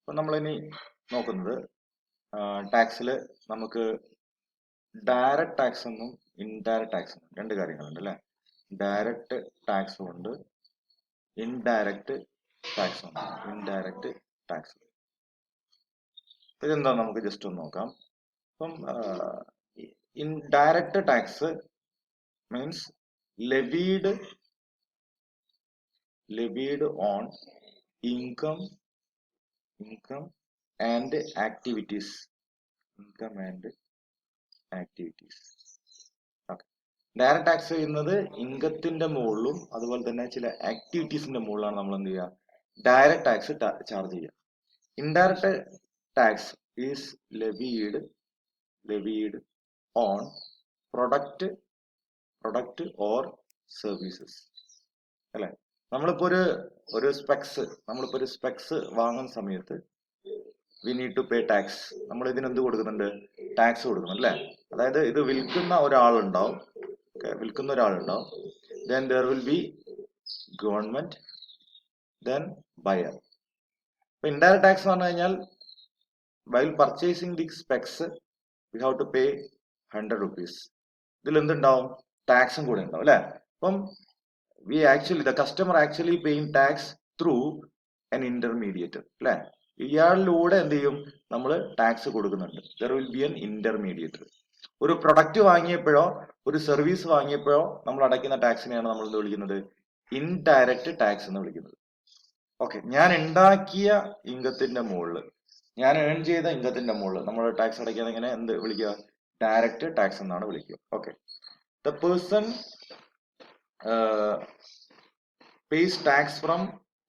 അപ്പം നമ്മളിനി നോക്കുന്നത് ടാക്സിൽ നമുക്ക് ഡയറക്റ്റ് ടാക്സ് എന്നും ഇൻഡയറക്റ്റ് ടാക്സ് എന്നും രണ്ട് കാര്യങ്ങളുണ്ട് അല്ലേ. ഡയറക്റ്റ് ടാക്സും ഉണ്ട്, ഇൻഡയറക്റ്റ് ടാക്സും ഉണ്ട്. ഇൻഡയറക്റ്റ് ടാക്സ് ഇതെന്താ നമുക്ക് ജസ്റ്റ് ഒന്ന് നോക്കാം. അപ്പം indirect tax means levied on income and activities. Direct tax ചെയ്യുന്നത് ഇൻകത്തിന്റെ മുകളിലും അതുപോലെ തന്നെ ചില ആക്ടിവിറ്റീസിന്റെ മുകളിലാണ് നമ്മൾ എന്ത് ചെയ്യുക, ഡയറക്റ്റ് ടാക്സ് ചാർജ് ചെയ്യുക. Indirect tax is levied on product or services അല്ലെ. നമ്മളിപ്പോ ഒരു സ്പെക്സ് വാങ്ങുന്ന സമയത്ത് we need to pay tax. നമ്മൾ ഇതിന് എന്ത് കൊടുക്കുന്നുണ്ട്, ടാക്സ് കൊടുക്കുന്നുണ്ട് അല്ലെ. അതായത് ഇത് വിൽക്കുന്ന ഒരാളുണ്ടാവും, then there will be government, then buyer. ഇപ്പൊ ഇൻഡയറക്റ്റ് ടാക്സ് പറഞ്ഞു കഴിഞ്ഞാൽ while purchasing the specs we have to pay 100 rupees. ഇതിൽ എന്തുണ്ടാവും, ടാക്സും കൂടെ ഉണ്ടാവും അല്ലെ. അപ്പം the customer actually paying tax through an intermediator അല്ലെ. ഇയാളിലൂടെ എന്ത് ചെയ്യും, നമ്മൾ ടാക്സ് കൊടുക്കുന്നുണ്ട്. there will be an intermediator. ഒരു പ്രൊഡക്റ്റ് വാങ്ങിയപ്പോഴോ ഒരു സർവീസ് വാങ്ങിയപ്പോഴോ നമ്മൾ അടയ്ക്കുന്ന ടാക്സിനെയാണ് നമ്മൾ എന്ത് വിളിക്കുന്നത്, ഇൻഡയറക്റ്റ് ടാക്സ് എന്ന് വിളിക്കുന്നത്. ഓക്കെ, ഞാൻ ഉണ്ടാക്കിയ ഇൻകത്തിന്റെ മുകളിൽ, ഞാൻ ഏൺ ചെയ്ത ഇൻകത്തിന്റെ മുകളിൽ നമ്മൾ ടാക്സ് അടയ്ക്കാൻ എങ്ങനെ എന്ത് വിളിക്കുക, ഡയറക്റ്റ് ടാക്സ് എന്നാണ് വിളിക്കുക. Okay, the person pays tax from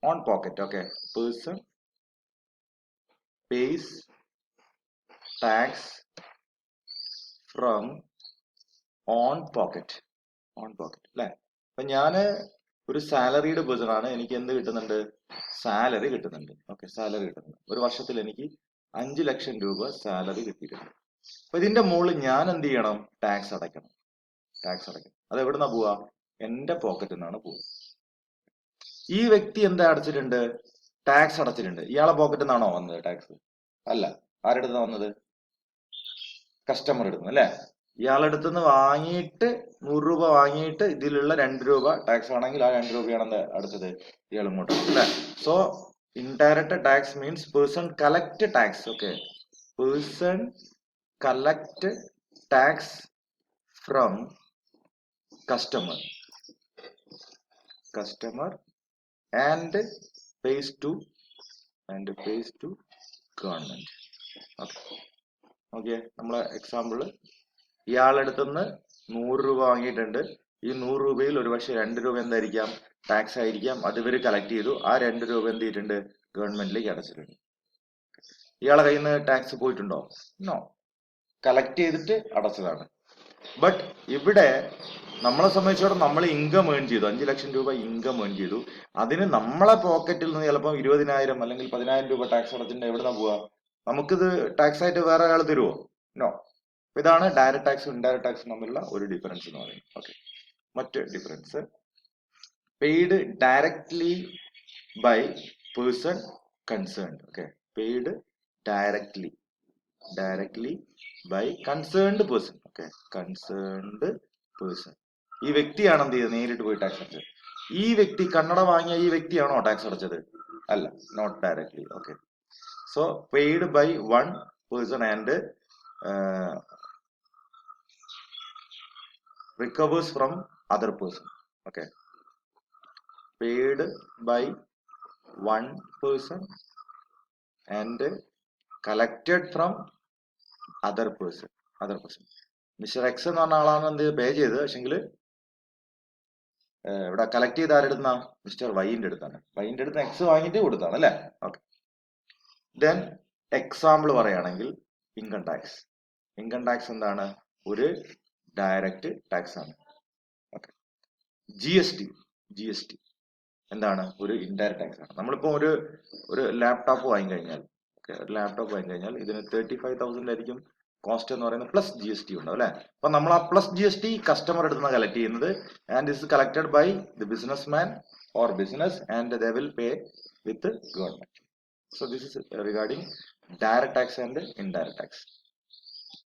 on pocket. Okay, person pays tax from on pocket അല്ലെ. അപ്പൊ ഞാന് ഒരു സാലറീഡ് പേഴ്സൺ ആണ്, എനിക്ക് എന്ത് കിട്ടുന്നുണ്ട്, സാലറി കിട്ടുന്നുണ്ട്. ഓക്കെ, സാലറി കിട്ടുന്നുണ്ട്. ഒരു വർഷത്തിൽ എനിക്ക് 5 ലക്ഷം രൂപ സാലറി കിട്ടിയിട്ടുണ്ട്. അപ്പൊ ഇതിന്റെ മുകളിൽ ഞാൻ എന്ത് ചെയ്യണം, ടാക്സ് അടയ്ക്കണം. അത് എവിടുന്നാ പോവാ, എന്റെ പോക്കറ്റിൽ നിന്നാണ് പോവുക. ഈ വ്യക്തി എന്താ അടച്ചിട്ടുണ്ട്, ടാക്സ് അടച്ചിട്ടുണ്ട്. ഇയാളെ പോക്കറ്റിൽ നിന്നാണോ വന്നത് ടാക്സ്? അല്ല. ആരുടെ അടുത്ത് വന്നത്, കസ്റ്റമർ എടുക്കുന്നു അല്ലെ. ഇയാളെടുത്തുനിന്ന് വാങ്ങിയിട്ട് 100 രൂപ വാങ്ങിയിട്ട് ഇതിലുള്ള 2 രൂപ ടാക്സ് ആണെങ്കിൽ ആ 2 രൂപയാണ് എന്താ അടച്ചത്, ഇയാൾ ഇങ്ങോട്ട് അല്ലെ. So indirect tax means person collect tax. Okay, person collect tax from customer and pays to government. Okay, നമ്മളെ എക്സാമ്പിള്, ഇയാളെടുത്തുനിന്ന് 100 രൂപ വാങ്ങിയിട്ടുണ്ട്. ഈ 100 രൂപയിൽ ഒരു പക്ഷെ 2 രൂപ എന്തായിരിക്കാം, ടാക്സ് ആയിരിക്കാം. അത് ഇവർ കളക്ട് ചെയ്തു. ആ 2 രൂപ എന്ത് ചെയ്തിട്ടുണ്ട്, ഗവൺമെന്റിലേക്ക് അടച്ചിട്ടുണ്ട്. ഇയാളെ കയ്യിൽ നിന്ന് ടാക്സ് പോയിട്ടുണ്ടോ? നോ, കളക്ട് ചെയ്തിട്ട് അടച്ചതാണ്. ബട്ട് ഇവിടെ നമ്മളെ സംബന്ധിച്ചോളം നമ്മൾ ഇൻകം ഏൺ ചെയ്തു, 5 ലക്ഷം രൂപ ഇൻകം ഏൺ ചെയ്തു. അതിന് നമ്മളെ പോക്കറ്റിൽ നിന്ന് ചിലപ്പോൾ 20,000 അല്ലെങ്കിൽ 10,000 രൂപ ടാക്സ് അടച്ചിട്ട് എവിടുന്നാ പോവാ, നമുക്കിത് ടാക്സ് ആയിട്ട് വേറെ ഒരാൾ തരുമോ? നോ. ഇതാണ് ഡയറക്റ്റ് ടാക്സും ഇൻഡയറക്റ്റ് ടാക്സും തമ്മിലുള്ള ഒരു ഡിഫറൻസ് എന്ന് പറയുന്നത്. ഓക്കെ, മറ്റ് difference, paid directly by person concerned. Okay, paid directly by concerned person. Okay, concerned person. ഈ വ്യക്തിയാണ് എന്ത് ചെയ്തത്, നേരിട്ട് പോയി ടാക്സ് അടച്ചത്. ഈ വ്യക്തി, കണ്ണട വാങ്ങിയ ഈ വ്യക്തിയാണോ ടാക്സ് അടച്ചത്? അല്ല, not directly. Okay, so paid by one person and recovers from other person. Okay, paid by one person and collected from other person. Mister X എന്ന് പറഞ്ഞ ആളാണ് എന്ത് പേ ചെയ്തത്, പക്ഷെങ്കിൽ ഇവിടെ കളക്ട് ചെയ്ത് ആരെടുത്താ, മിസ്റ്റർ വൈന്റെ അടുത്താണ്. വൈന്റെ അടുത്ത് എക്സ് വാങ്ങിയിട്ട് കൊടുത്താണ് അല്ലെ. ഓക്കെ, ദെൻ എക്സാമ്പിൾ പറയുകയാണെങ്കിൽ ഇൻകം ടാക്സ്. എന്താണ്, ഒരു ഡയറക്റ്റ് ടാക്സ് ആണ്. ഓക്കെ, ജി എസ് ടി എന്താണ്, ഒരു ഇൻഡയറക്റ്റ് ടാക്സ് ആണ്. നമ്മളിപ്പോ ഒരു ലാപ്ടോപ്പ് വാങ്ങിക്കഴിഞ്ഞാൽ, ഇതിന് 35,000 ആയിരിക്കും കോസ്റ്റ് എന്ന് പറയുന്നത്, പ്ലസ് GST ഉണ്ടാവും അല്ലെ. അപ്പൊ നമ്മൾ ആ പ്ലസ് GST കസ്റ്റമർ എടുത്ത് കളക്ട് ചെയ്യുന്നത്, and is collected by the businessman or business and they will pay with government. So this is regarding direct tax and indirect tax.